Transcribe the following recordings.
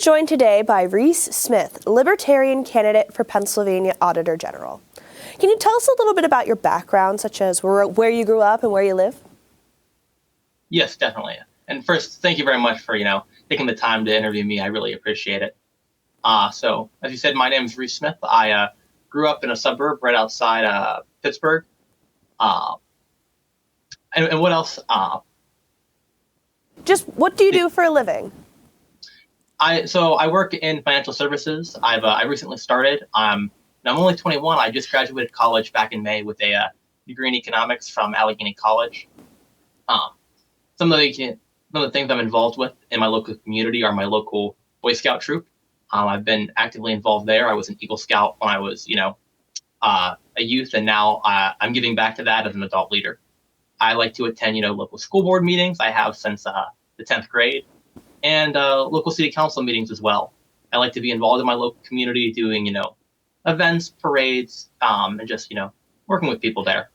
joined today by Reece Smith, Libertarian candidate for Pennsylvania Auditor General. Can you tell us a little bit about your background, such as where you grew up and where you live? Yes, definitely. And first, thank you very much for, taking the time to interview me. I really appreciate it. So, as you said, my name is Reece Smith. I grew up in a suburb right outside Pittsburgh. And what else? Just what do you do for a living? I work in financial services. I recently started. I'm only 21. I just graduated college back in May with a degree in economics from Allegheny College. Some of the things I'm involved with in my local community are my local Boy Scout troop. I've been actively involved there. I was an Eagle Scout when I was, a youth, and now I'm giving back to that as an adult leader. I like to attend, local school board meetings. I have since the 10th grade, and local city council meetings as well. I like to be involved in my local community, doing, events, parades, and just, working with people there.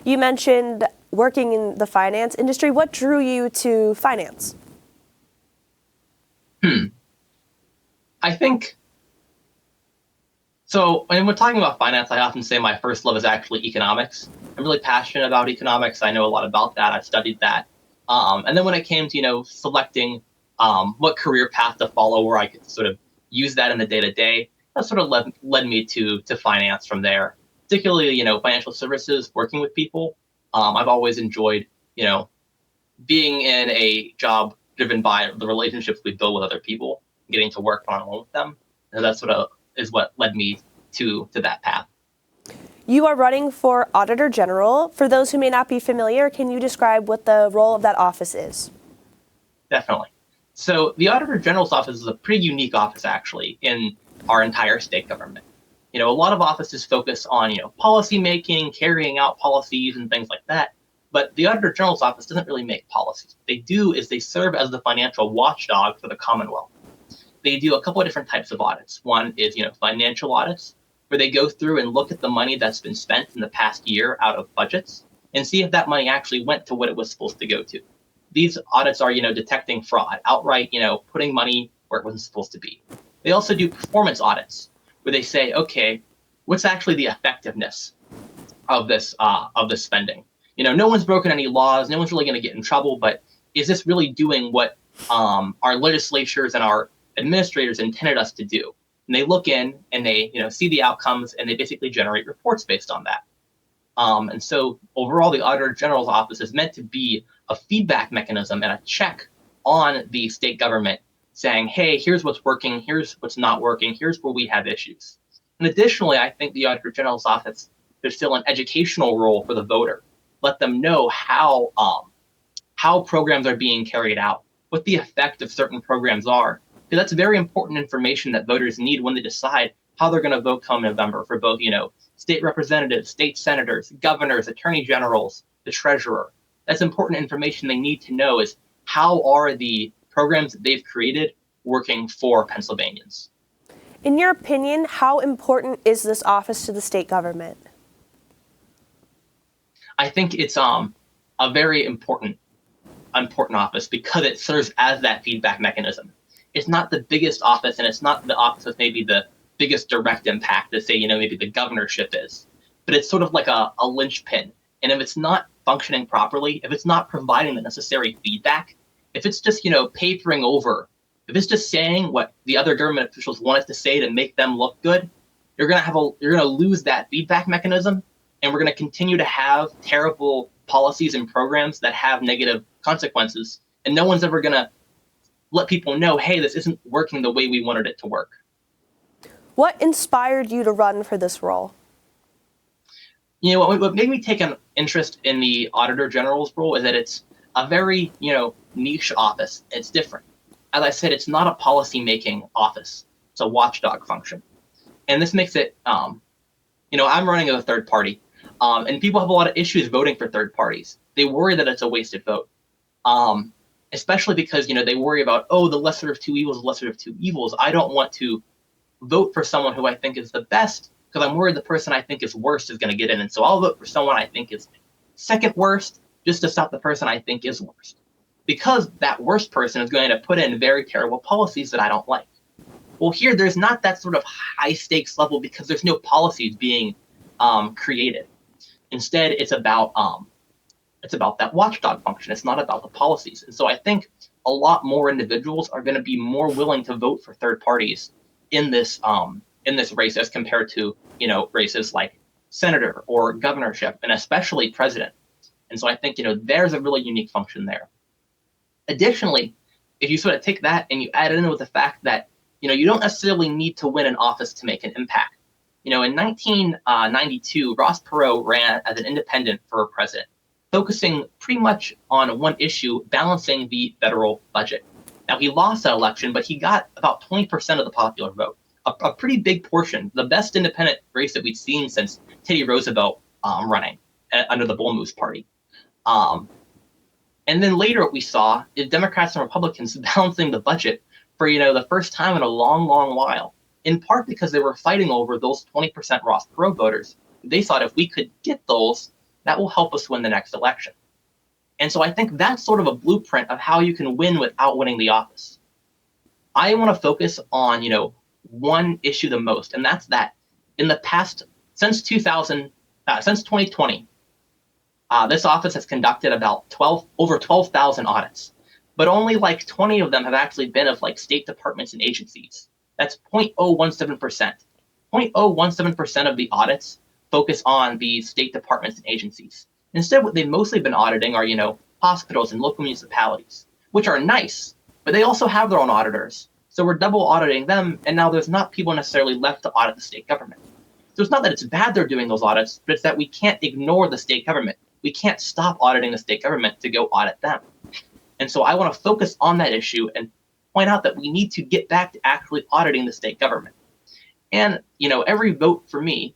You mentioned working in the finance industry. What drew you to finance? I think, so when we're talking about finance, I often say my first love is actually economics. I'm really passionate about economics. I know a lot about that. I've studied that. And then when it came to, selecting what career path to follow where I could sort of use that in the day-to-day, that sort of led me to finance from there. Particularly, financial services, working with people. I've always enjoyed, being in a job driven by the relationships we build with other people, getting to work one-on-one with them. And that's what led me to that path. You are running for Auditor General. For those who may not be familiar, can you describe what the role of that office is? Definitely. So the Auditor General's office is a pretty unique office, actually, in our entire state government. A lot of offices focus on, policy making, carrying out policies and things like that. But the Auditor General's office doesn't really make policies. What they do is they serve as the financial watchdog for the Commonwealth. They do a couple of different types of audits. One is, financial audits, where they go through and look at the money that's been spent in the past year out of budgets and see if that money actually went to what it was supposed to go to. These audits are, detecting fraud, outright, putting money where it wasn't supposed to be. They also do performance audits, where they say, okay, what's actually the effectiveness of this spending? No one's broken any laws, no one's really going to get in trouble, but is this really doing what our legislatures and our administrators intended us to do? And they look in and they, see the outcomes, and they basically generate reports based on that. And so overall, the Auditor General's office is meant to be a feedback mechanism and a check on the state government, saying, hey, here's what's working, here's what's not working, here's where we have issues. And additionally, I think the Auditor General's office, there's still an educational role for the voter. Let them know how programs are being carried out, what the effect of certain programs are. Because that's very important information that voters need when they decide how they're going to vote come November for both, state representatives, state senators, governors, attorney generals, the treasurer. That's important information they need to know, is how are the programs that they've created working for Pennsylvanians. In your opinion, how important is this office to the state government? I think it's a very important office because it serves as that feedback mechanism. It's not the biggest office, and it's not the office with maybe the biggest direct impact to say, maybe the governorship is. But it's sort of like a linchpin. And if it's not functioning properly, if it's not providing the necessary feedback, if it's just, papering over, if it's just saying what the other government officials want it to say to make them look good, you're gonna lose that feedback mechanism, and we're gonna continue to have terrible policies and programs that have negative consequences, and no one's ever gonna let people know, hey, this isn't working the way we wanted it to work. What inspired you to run for this role? What made me take an interest in the Auditor General's role is that it's a very, niche office. It's different. As I said, it's not a policy-making office. It's a watchdog function. And this makes it, I'm running as a third party, and people have a lot of issues voting for third parties. They worry that it's a wasted vote, especially because, they worry about, the lesser of two evils, lesser of two evils. I don't want to vote for someone who I think is the best because I'm worried the person I think is worst is going to get in. And so I'll vote for someone I think is second worst just to stop the person I think is worst. because that worst person is going to put in very terrible policies that I don't like. Well, here there's not that sort of high stakes level because there's no policies being created. Instead, it's about that watchdog function. It's not about the policies. And so I think a lot more individuals are going to be more willing to vote for third parties in this race as compared to races like senator or governorship, and especially president. And so I think there's a really unique function there. Additionally, if you sort of take that and you add it in with the fact that you don't necessarily need to win an office to make an impact. In 1992, Ross Perot ran as an independent for president, focusing pretty much on one issue, balancing the federal budget. Now, he lost that election, but he got about 20% of the popular vote, a pretty big portion, the best independent race that we've seen since Teddy Roosevelt running under the Bull Moose Party. And then later what we saw is Democrats and Republicans balancing the budget for the first time in a long, long while, in part because they were fighting over those 20% Ross Perot voters. They thought if we could get those, that will help us win the next election. And so I think that's sort of a blueprint of how you can win without winning the office. I want to focus on, one issue the most, and that's that in the past, since 2020, this office has conducted about over 12,000 audits, but only like 20 of them have actually been of like state departments and agencies. That's 0.017%. 0.017% of the audits focus on the state departments and agencies. Instead, what they've mostly been auditing are, hospitals and local municipalities, which are nice, but they also have their own auditors. So we're double auditing them, and now there's not people necessarily left to audit the state government. So it's not that it's bad they're doing those audits, but it's that we can't ignore the state government. We can't stop auditing the state government to go audit them. And so I want to focus on that issue and point out that we need to get back to actually auditing the state government. And, every vote for me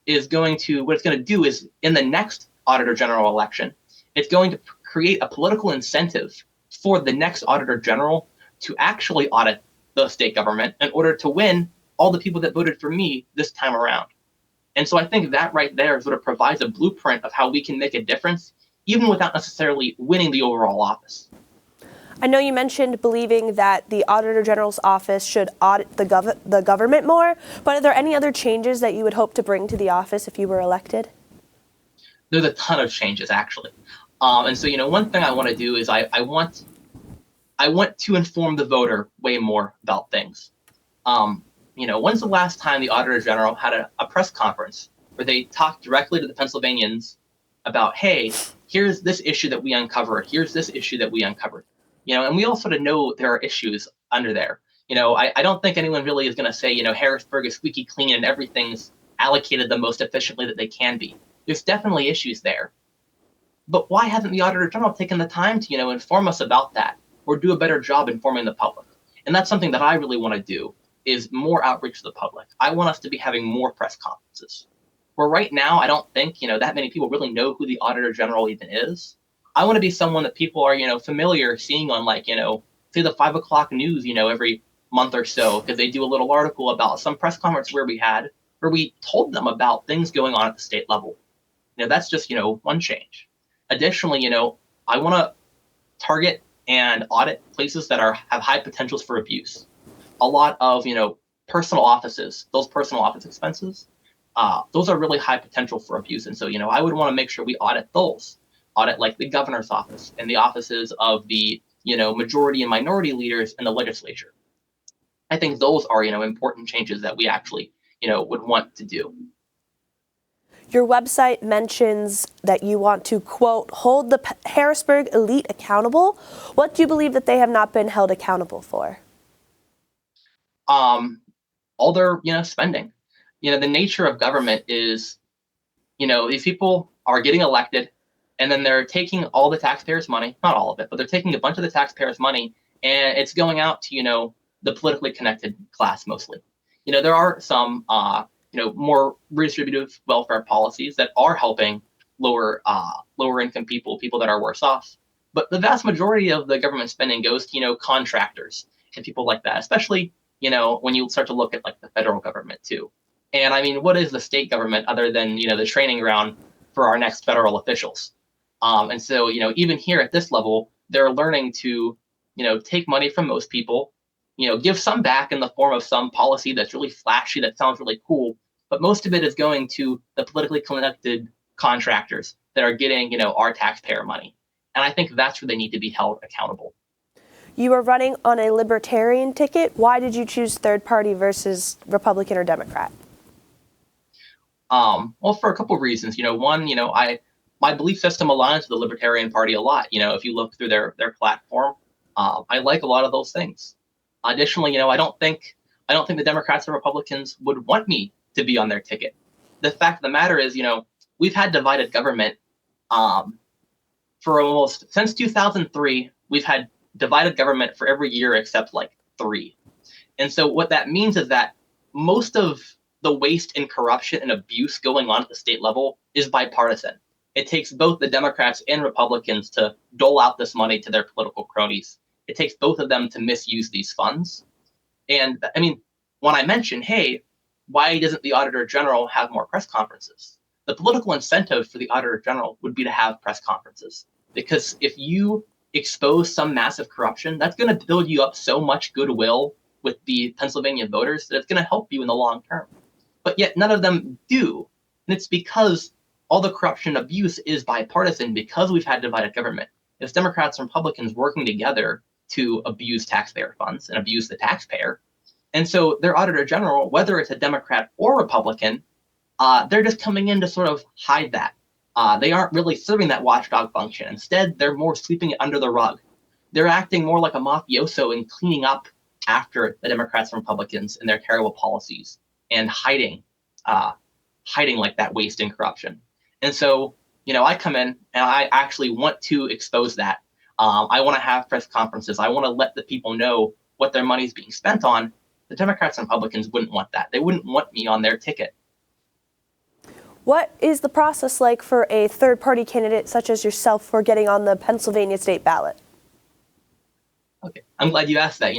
is what it's going to do is in the next Auditor General election, it's going to create a political incentive for the next Auditor General to actually audit the state government in order to win all the people that voted for me this time around. And so I think that right there sort of provides a blueprint of how we can make a difference, even without necessarily winning the overall office. I know you mentioned believing that the Auditor General's office should audit the government more, but are there any other changes that you would hope to bring to the office if you were elected? There's a ton of changes, actually. And so, one thing I want to do is I want to inform the voter way more about things. When's the last time the Auditor General had a press conference where they talked directly to the Pennsylvanians about, hey, here's this issue that we uncovered, here's this issue that we uncovered. And we all sort of know there are issues under there. I don't think anyone really is going to say, Harrisburg is squeaky clean and everything's allocated the most efficiently that they can be. There's definitely issues there. But why hasn't the Auditor General taken the time to, inform us about that or do a better job informing the public? And that's something that I really want to do, is more outreach to the public. I want us to be having more press conferences. Where right now, I don't think, that many people really know who the Auditor General even is. I want to be someone that people are, familiar seeing on say the 5 o'clock news, every month or so, because they do a little article about some press conference where we told them about things going on at the state level. That's just, one change. Additionally, I want to target and audit places that have high potentials for abuse. A lot of, personal offices, those personal office expenses, those are really high potential for abuse. And so, I would want to make sure we audit those. Audit like the governor's office and the offices of the, majority and minority leaders in the legislature. I think those are, important changes that we actually, would want to do. Your website mentions that you want to, quote, hold the Harrisburg elite accountable. What do you believe that they have not been held accountable for? All their, spending. The nature of government is, these people are getting elected and then they're taking all the taxpayers' money, not all of it, but they're taking a bunch of the taxpayers' money and it's going out to, the politically connected class mostly. There are some, more redistributive welfare policies that are helping lower income people that are worse off. But the vast majority of the government spending goes to, contractors and people like that, especially, when you start to look at like the federal government too. And I mean, what is the state government other than, the training ground for our next federal officials? And so, even here at this level, they're learning to, take money from most people, give some back in the form of some policy that's really flashy, that sounds really cool, but most of it is going to the politically connected contractors that are getting, our taxpayer money. And I think that's where they need to be held accountable. You are running on a Libertarian ticket. Why did you choose third party versus Republican or Democrat? Well, for a couple of reasons. One, my belief system aligns with the Libertarian Party a lot. If you look through their platform, I like a lot of those things. Additionally, I don't think the Democrats and Republicans would want me to be on their ticket. The fact of the matter is, we've had divided government for almost since 2003. We've had divided government for every year except like 3. And so what that means is that most of the waste and corruption and abuse going on at the state level is bipartisan. It takes both the Democrats and Republicans to dole out this money to their political cronies. It takes both of them to misuse these funds. And I mean, when I mentioned, hey, why doesn't the Auditor General have more press conferences? The political incentive for the Auditor General would be to have press conferences. Because if you expose some massive corruption, that's going to build you up so much goodwill with the Pennsylvania voters that it's going to help you in the long term. But yet none of them do. And it's because all the corruption and abuse is bipartisan because we've had divided government. It's Democrats and Republicans working together to abuse taxpayer funds and abuse the taxpayer. And so their Auditor General, whether it's a Democrat or Republican, they're just coming in to sort of hide that. They aren't really serving that watchdog function. Instead, they're more sweeping it under the rug. They're acting more like a mafioso and cleaning up after the Democrats and Republicans and their terrible policies and hiding like that waste and corruption. And so, I come in and I actually want to expose that. I want to have press conferences. I want to let the people know what their money is being spent on. The Democrats and Republicans wouldn't want that. They wouldn't want me on their ticket. What is the process like for a third-party candidate such as yourself for getting on the Pennsylvania state ballot? Okay, I'm glad you asked that.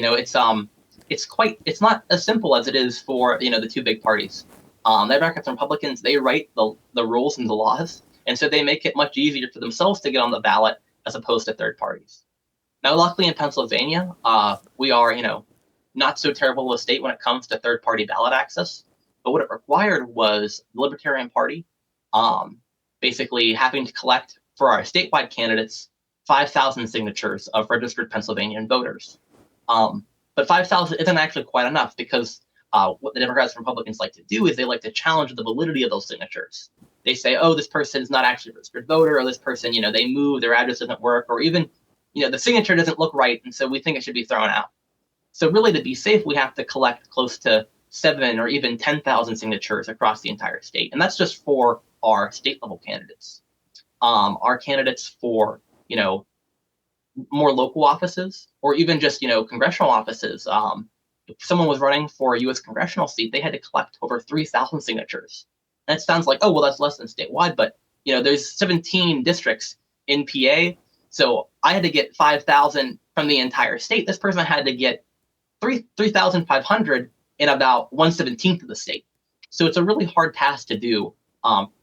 It's not as simple as it is for the two big parties. The Democrats and Republicans, they write the rules and the laws, and so they make it much easier for themselves to get on the ballot as opposed to third parties. Now, luckily in Pennsylvania, we are not so terrible a state when it comes to third-party ballot access. But what it required was the Libertarian Party basically having to collect for our statewide candidates 5,000 signatures of registered Pennsylvanian voters. But 5,000 isn't actually quite enough because what the Democrats and Republicans like to do is they like to challenge the validity of those signatures. They say, oh, this person is not actually a registered voter, or this person, they moved, their address doesn't work, or even, the signature doesn't look right, and so we think it should be thrown out. So really, to be safe, we have to collect close to 7 or even 10,000 signatures across the entire state. And that's just for our state level candidates. Our candidates for, more local offices or even just, congressional offices. If someone was running for a U.S. congressional seat, they had to collect over 3,000 signatures. And it sounds like, oh, well, that's less than statewide. But, there's 17 districts in PA. So I had to get 5,000 from the entire state. This person had to get 3,500 in about 1/17 of the state. So it's a really hard task to do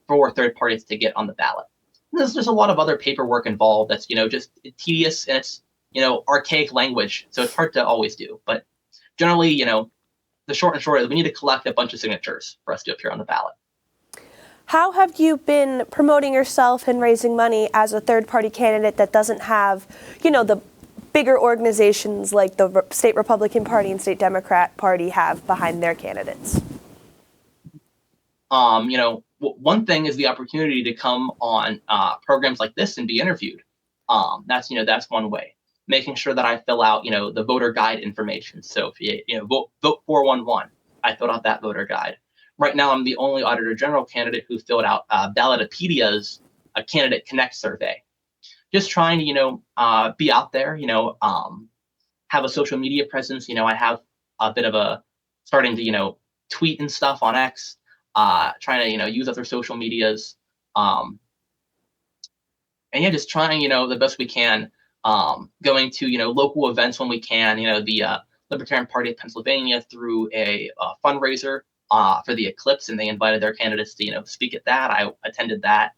for third parties to get on the ballot. And there's a lot of other paperwork involved that's, just tedious and it's, archaic language. So it's hard to always do. But generally, the short and short is we need to collect a bunch of signatures for us to appear on the ballot. How have you been promoting yourself and raising money as a third-party candidate that doesn't have, the bigger organizations like the state Republican Party and state Democrat Party have behind their candidates? One thing is the opportunity to come on programs like this and be interviewed. That's one way. Making sure that I fill out, the voter guide information. So if you vote 411, I filled out that voter guide. Right now, I'm the only Auditor General candidate who filled out Ballotopedia's Candidate Connect survey. Just trying to, be out there, have a social media presence. I have a bit of a starting to, tweet and stuff on X, trying to, use other social medias. And yeah, just trying, the best we can, going to, local events when we can, the Libertarian Party of Pennsylvania through a fundraiser for the eclipse, and they invited their candidates to, speak at that. I attended that.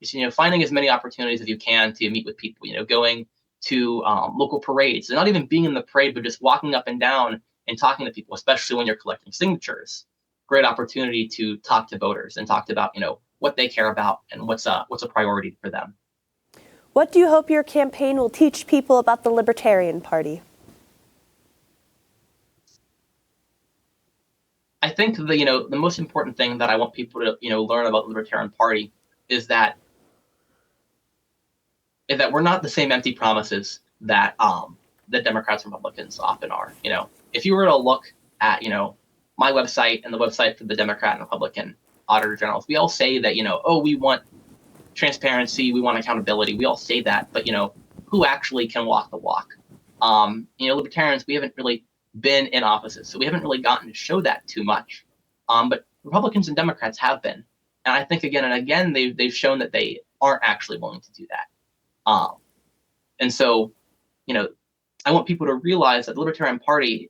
Just, finding as many opportunities as you can to meet with people, going to local parades, and not even being in the parade, but just walking up and down and talking to people, especially when you're collecting signatures. Great opportunity to talk to voters and talk about, what they care about and what's a priority for them. What do you hope your campaign will teach people about the Libertarian Party? I think the most important thing that I want people to learn about the Libertarian Party is that we're not the same empty promises that the Democrats and Republicans often are. If you were to look at my website and the website for the Democrat and Republican Auditor Generals, we all say that we want transparency, we want accountability. We all say that, but who actually can walk the walk? Libertarians, we haven't really been in offices, so we haven't really gotten to show that too much. But Republicans and Democrats have been, and I think again and again they've shown that they aren't actually willing to do that. And so, I want people to realize that the Libertarian Party,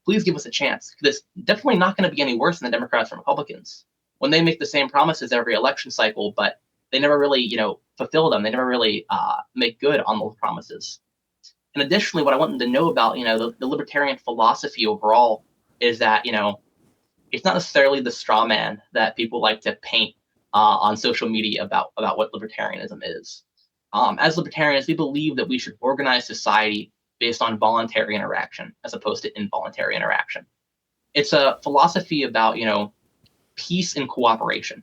please give us a chance. It's definitely not going to be any worse than the Democrats and Republicans when they make the same promises every election cycle, but they never really, fulfill them. They never really make good on those promises. And additionally, what I want them to know about, the libertarian philosophy overall is that, it's not necessarily the straw man that people like to paint on social media about what libertarianism is. As libertarians, we believe that we should organize society based on voluntary interaction as opposed to involuntary interaction. It's a philosophy about, peace and cooperation,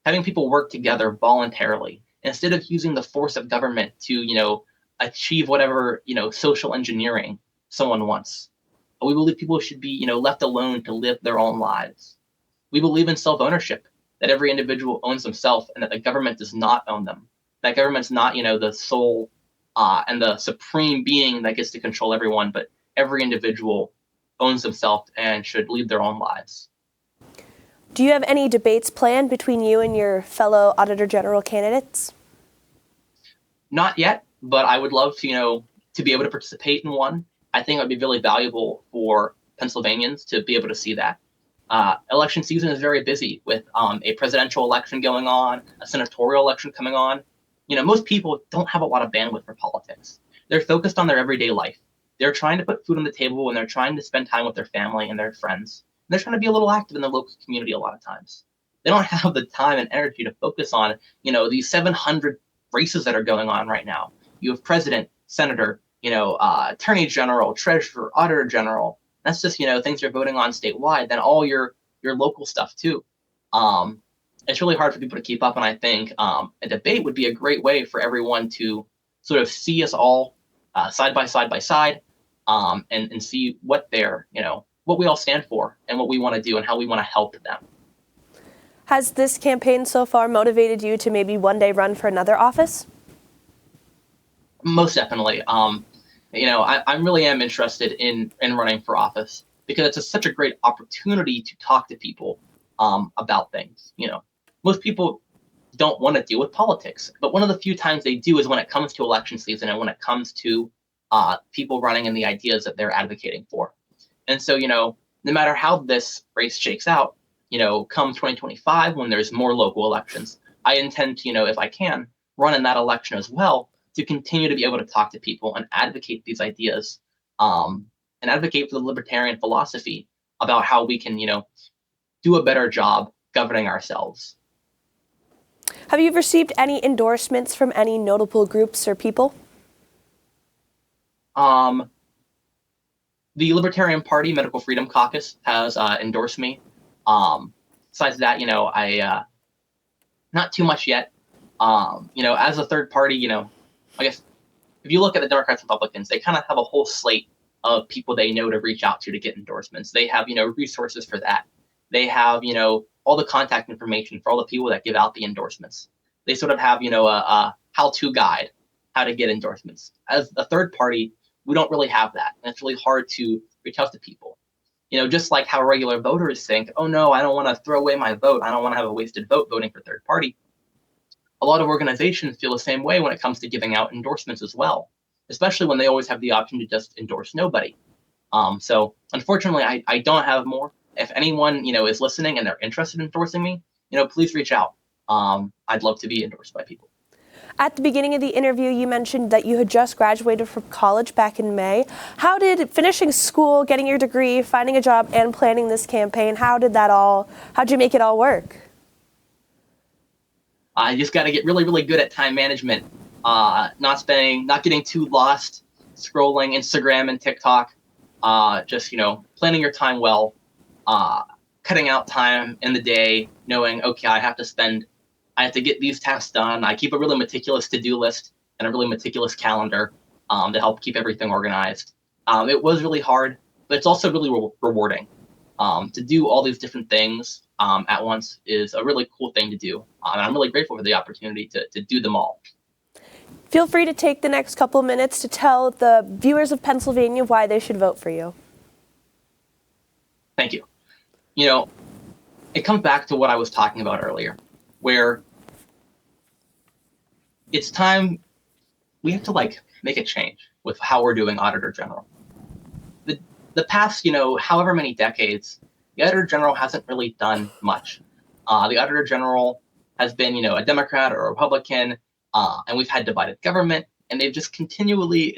having people work together voluntarily instead of using the force of government to, achieve whatever, social engineering someone wants. We believe people should be, left alone to live their own lives. We believe in self-ownership, that every individual owns themselves and that the government does not own them. That government's not, the sole and the supreme being that gets to control everyone, but every individual owns themselves and should lead their own lives. Do you have any debates planned between you and your fellow Auditor General candidates? Not yet, but I would love to, to be able to participate in one. I think it would be really valuable for Pennsylvanians to be able to see that. Election season is very busy with a presidential election going on, a senatorial election coming on. Most people don't have a lot of bandwidth for politics. They're focused on their everyday life. They're trying to put food on the table and they're trying to spend time with their family and their friends. And they're trying to be a little active in the local community a lot of times. They don't have the time and energy to focus on, these 700 races that are going on right now. You have president, senator, attorney general, treasurer, auditor general. That's just, things you're voting on statewide, then all your local stuff too. It's really hard for people to keep up. And I think a debate would be a great way for everyone to sort of see us all side by side and see what they're, what we all stand for and what we want to do and how we want to help them. Has this campaign so far motivated you to maybe one day run for another office? Most definitely. I really am interested in running for office because it's such a great opportunity to talk to people about things. Most people don't want to deal with politics, but one of the few times they do is when it comes to election season and when it comes to people running and the ideas that they're advocating for. And so, no matter how this race shakes out, come 2025, when there's more local elections, I intend to, if I can, run in that election as well to continue to be able to talk to people and advocate these ideas and advocate for the libertarian philosophy about how we can, do a better job governing ourselves. Have you received any endorsements from any notable groups or people? The Libertarian Party Medical Freedom Caucus has endorsed me. Besides that, I not too much yet. As a third party, I guess if you look at the Democrats and Republicans, they kind of have a whole slate of people they know to reach out to get endorsements. They have, resources for that. They have, all the contact information for all the people that give out the endorsements. They sort of have, a how-to guide how to get endorsements. As a third party, we don't really have that. And it's really hard to reach out to people. Just like how regular voters think, oh no, I don't want to throw away my vote. I don't want to have a wasted vote voting for third party. A lot of organizations feel the same way when it comes to giving out endorsements as well, especially when they always have the option to just endorse nobody. So unfortunately, I don't have more. If anyone, is listening and they're interested in endorsing me, please reach out. I'd love to be endorsed by people. At the beginning of the interview, you mentioned that you had just graduated from college back in May. How did finishing school, getting your degree, finding a job, and planning this campaign, how'd you make it all work? I just got to get really, really good at time management, not getting too lost scrolling Instagram and TikTok, just, planning your time well, cutting out time in the day, knowing, okay, I have to get these tasks done. I keep a really meticulous to-do list and a really meticulous calendar to help keep everything organized. It was really hard, but it's also really rewarding. To do all these different things at once is a really cool thing to do. And I'm really grateful for the opportunity to do them all. Feel free to take the next couple minutes to tell the viewers of Pennsylvania why they should vote for you. Thank you. It comes back to what I was talking about earlier, where it's time we have to make a change with how we're doing Auditor General. The past, however many decades, the Auditor General hasn't really done much. The Auditor General has been, a Democrat or a Republican, and we've had divided government, and they've just continually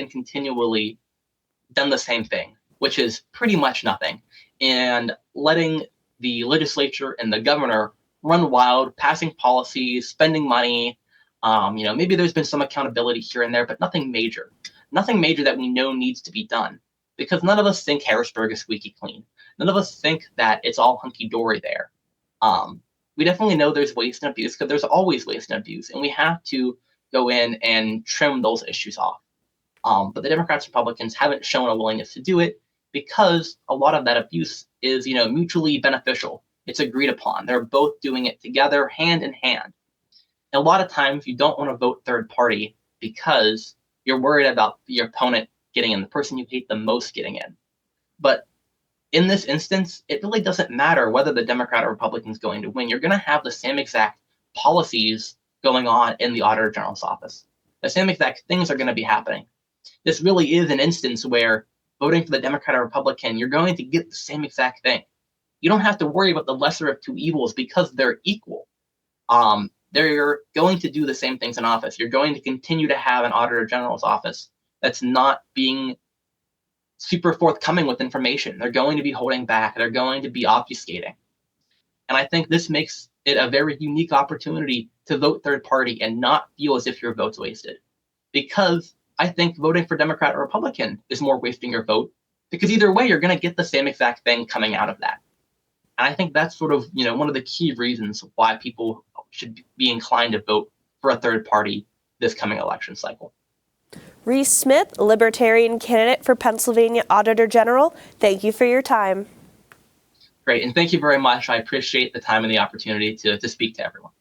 done the same thing, which is pretty much nothing, and letting the legislature and the governor run wild, passing policies, spending money. Maybe there's been some accountability here and there, but nothing major that we know needs to be done, because none of us think Harrisburg is squeaky clean. None of us think that it's all hunky-dory there. We definitely know there's waste and abuse, because there's always waste and abuse, and we have to go in and trim those issues off. But the Democrats and Republicans haven't shown a willingness to do it, because a lot of that abuse is, mutually beneficial. It's agreed upon. They're both doing it together, hand in hand. And a lot of times you don't want to vote third party because you're worried about your opponent getting in, the person you hate the most getting in. But in this instance, it really doesn't matter whether the Democrat or Republican is going to win. You're going to have the same exact policies going on in the Auditor General's office. The same exact things are going to be happening. This really is an instance where voting for the Democrat or Republican, you're going to get the same exact thing. You don't have to worry about the lesser of two evils because they're equal. They're going to do the same things in office. You're going to continue to have an Auditor General's office that's not being super forthcoming with information. They're going to be holding back. They're going to be obfuscating. And I think this makes it a very unique opportunity to vote third party and not feel as if your vote's wasted. Because I think voting for Democrat or Republican is more wasting your vote, because either way, you're going to get the same exact thing coming out of that. And I think that's sort of, one of the key reasons why people should be inclined to vote for a third party this coming election cycle. Reece Smith, Libertarian candidate for Pennsylvania Auditor General, thank you for your time. Great, and thank you very much. I appreciate the time and the opportunity to speak to everyone.